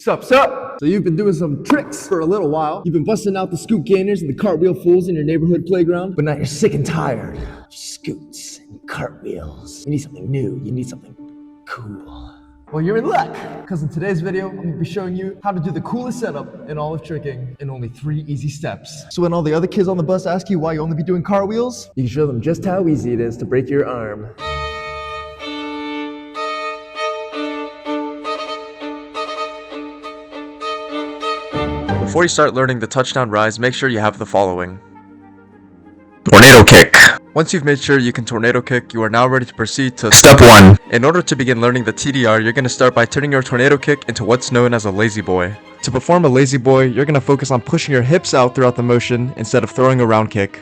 Sup? So you've been doing some tricks for a little while. You've been busting out the scoot gainers and the cartwheel fools in your neighborhood playground, but now you're sick and tired of scoots and cartwheels. You need something new. You need something cool. Well, you're in luck, because in today's video, I'm going to be showing you how to do the coolest setup in all of tricking in only 3 easy steps. So when all the other kids on the bus ask you why you only be doing cartwheels, you can show them just how easy it is to break your arm. Before you start learning the touchdown rise, make sure you have the following. Tornado kick. Once you've made sure you can tornado kick, you are now ready to proceed to Step 1. In order to begin learning the TDR, you're going to start by turning your tornado kick into what's known as a lazy boy. To perform a lazy boy, you're going to focus on pushing your hips out throughout the motion instead of throwing a round kick.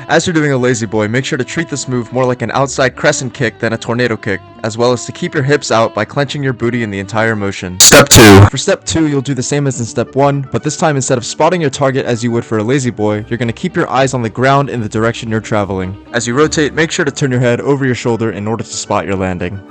As you're doing a lazy boy, make sure to treat this move more like an outside crescent kick than a tornado kick, as well as to keep your hips out by clenching your booty in the entire motion. Step 2. For Step 2, you'll do the same as in Step 1, but this time instead of spotting your target as you would for a lazy boy, you're going to keep your eyes on the ground in the direction you're traveling. As you rotate, make sure to turn your head over your shoulder in order to spot your landing.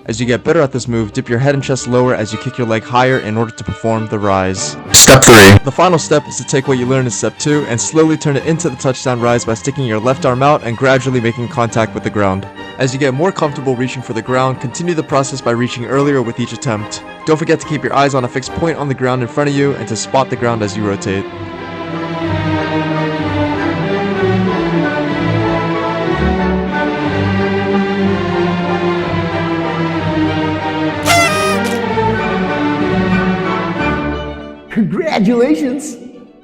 As you get better at this move, dip your head and chest lower as you kick your leg higher in order to perform the rise. Step 3. The final step is to take what you learned in Step 2 and slowly turn it into the touchdown rise by sticking your left arm out and gradually making contact with the ground. As you get more comfortable reaching for the ground, continue the process by reaching earlier with each attempt. Don't forget to keep your eyes on a fixed point on the ground in front of you and to spot the ground as you rotate. Congratulations!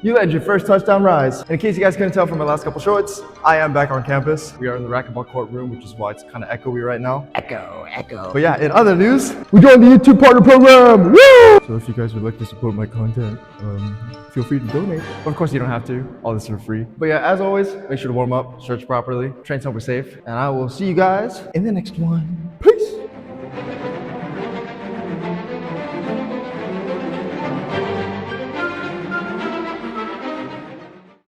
You led your first touchdown rise. And in case you guys couldn't tell from my last couple shorts, I am back on campus. We are in the racquetball court room, which is why it's kind of echoey right now. Echo. But yeah, in other news, we joined the YouTube partner program! Woo! So if you guys would like to support my content, feel free to donate. But of course you don't have to. All this is for free. But yeah, as always, make sure to warm up, stretch properly, train somewhere safe, and I will see you guys in the next one.